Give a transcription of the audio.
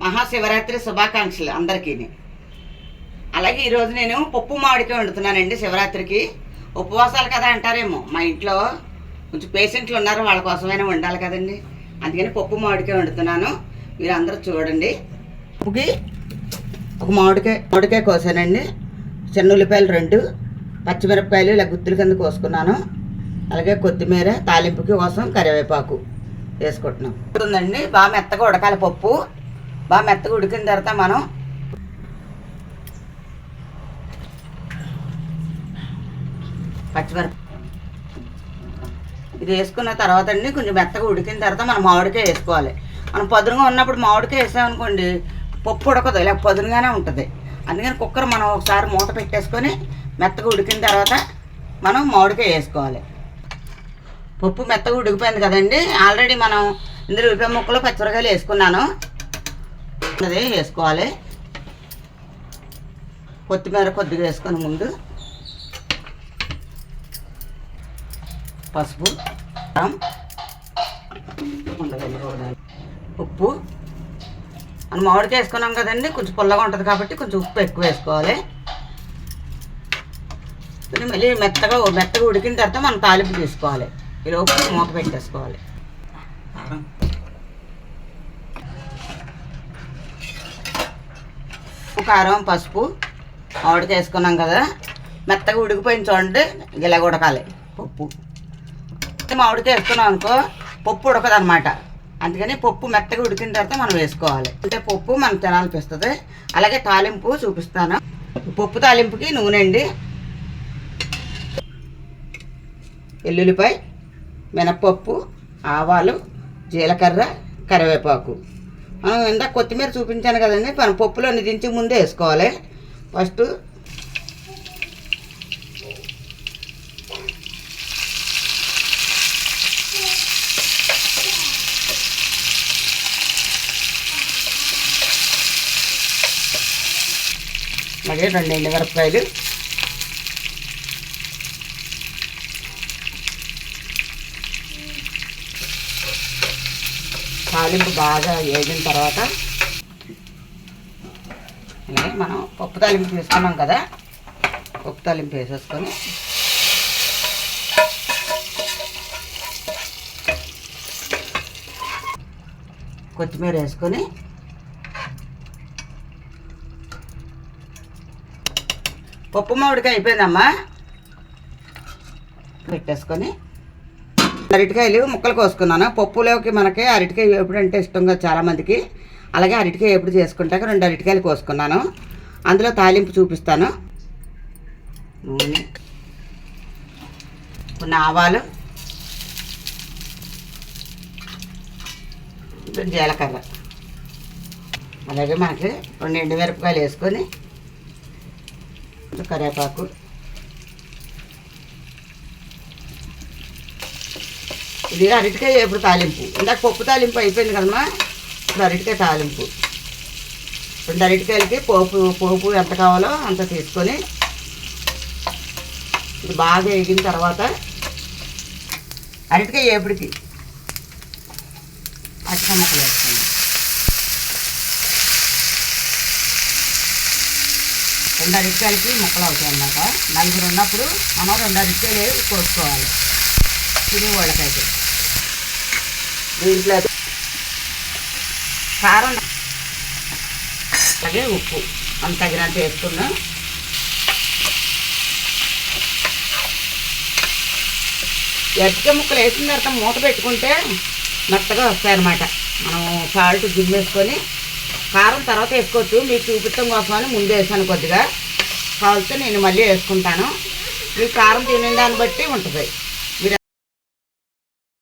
మహాశివరాత్రి శుభాకాంక్షలు అందరికీ. అలాగే ఈరోజు నేను పప్పు మామిడికాయ వండుతున్నానండి. శివరాత్రికి ఉపవాసాలు కదా అంటారేమో, మా ఇంట్లో కొంచెం పేషెంట్లు ఉన్నారు, వాళ్ళ కోసమైనా వండాలి కదండి. అందుకని పప్పు మామిడికాయ వండుతున్నాను. మీరు అందరూ చూడండి. ఉప్పుకి ఒక మామిడికాయ కోసానండి. చిన్న ఉల్లిపాయలు 2, పచ్చిమిరపకాయలు ఇలా గుత్తుల కింద కోసుకున్నాను. అలాగే కొత్తిమీర, తాలింపుకి కోసం కరివేపాకు వేసుకుంటున్నాం. ఉంటుందండి, బాగా మెత్తగా ఉడకాలి పప్పు. బాగా మెత్తగా ఉడికిన తర్వాత మనం పచ్చిమిరప ఇది వేసుకున్న తర్వాత అండి కొంచెం మెత్తగా ఉడికిన తర్వాత మనం మామిడికాయ వేసుకోవాలి. మనం పదునుగా ఉన్నప్పుడు మామిడికాయ వేసామనుకోండి పప్పు ఉడకదు, ఇలా పదునుగానే ఉంటుంది. అందుకని కుక్కర్ మనం ఒకసారి మూత పెట్టేసుకొని మెత్తగా ఉడికిన తర్వాత మనం మామిడికాయ వేసుకోవాలి. పప్పు మెత్తగా ఉడికిపోయింది కదండి. ఆల్రెడీ మనం ఇందులో ఉల్లిపాయ ముక్కలు, పచ్చిమిరకాయలు వేసుకున్నాను. అది వేసుకోవాలి. కొత్తిమీర కొద్దిగా వేసుకొని ముందు పసుపు, ఉప్పు. మనం మామిడికాయ వేసుకున్నాం కదండి, కొంచెం పుల్లగా ఉంటుంది కాబట్టి కొంచెం ఉప్పు ఎక్కువ వేసుకోవాలి. మళ్ళీ మెత్తగా ఉడికిన తర్వాత మనం తాలింపు తీసుకోవాలి. ఈలోపు మూత పెట్టేసుకోవాలి. కారం, పసుపు, మామిడికాయ వేసుకున్నాం కదా, మెత్తగా ఉడికిపోయింది చూడండి. ఇలా ఉడకాలి పప్పు. మామిడికాయ వేసుకున్నాం అనుకో పప్పు ఉడకదు అనమాట. అందుకని పప్పు మెత్తగా ఉడికిన తర్వాత మనం వేసుకోవాలి. అంటే పప్పు మనం తినాలనిపిస్తుంది. అలాగే తాలింపు చూపిస్తాను. పప్పు తాలింపుకి నూనె అండి, ఎల్లుల్లిపాయ, మినప్పప్పు, ఆవాలు, జీలకర్ర, కరివేపాకు. మనం ఇందాక కొత్తిమీర చూపించాను కదండి, మనం పప్పులో దించి ముందే వేసుకోవాలి. ఫస్ట్ అలాగే 2 ఎండుమిరపకాయలు, తాలింపు బాగా వేగిన తర్వాత అలాగే మనం పప్పు తాలింపు వేసుకున్నాం కదా, పప్పు తాలింపు వేసేసుకొని కొత్తిమీర వేసుకొని పప్పు మామిడికాయ అయిపోయిందమ్మా పెట్టేసుకొని అరటికాయలు ముక్కలు కోసుకున్నాను. పప్పులోకి మనకి అరటికాయ ఎప్పుడంటే ఇష్టంగా చాలామందికి. అలాగే అరటికాయ ఎప్పుడు చేసుకుంటాక 2 అరటికాయలు కోసుకున్నాను. అందులో తాలింపు చూపిస్తాను. నూనె, కొన్ని ఆవాలు, జీలకర్ర, అలాగే మనకి 2 ఎండుమిరపకాయలు వేసుకొని కరివేపాకు, ఇది అరటికాయ ఎప్పుడు తాలింపు. ఇందాక పప్పు తాలింపు అయిపోయింది కదమ్మా, ఇప్పుడు అరటికాయ తాలింపు. 2 అరటికాయలకి పోపు ఎంత కావాలో అంత తీసుకొని ఇది బాగా వేగిన తర్వాత అరటికాయ ఏపుడికి అరటికాయ ముక్కలు వేసుకున్నాం. 2 అరటికాయలకి ముక్కలు అవుతాయి అన్నమాట. 4 ఉన్నప్పుడు మనం 2 అరటికాయలు కోసుకోవాలి. తిని వాళ్ళకైతే దీంట్లో కారం, అలాగే ఉప్పు మనం తగినంత వేసుకున్నాం. అరటికాయ ముక్కలు వేసిన తర్వాత మూత పెట్టుకుంటే మెత్తగా వస్తాయి అన్నమాట. మనం సాల్ట్ జిమ్మేసుకొని కారం తర్వాత వేసుకోవచ్చు. మీకు చూపించడం కోసమని ముందే వేసాను. కొద్దిగా కావాలితే నేను మళ్ళీ వేసుకుంటాను. మీకు కారం తినే దాన్ని బట్టి ఉంటుంది.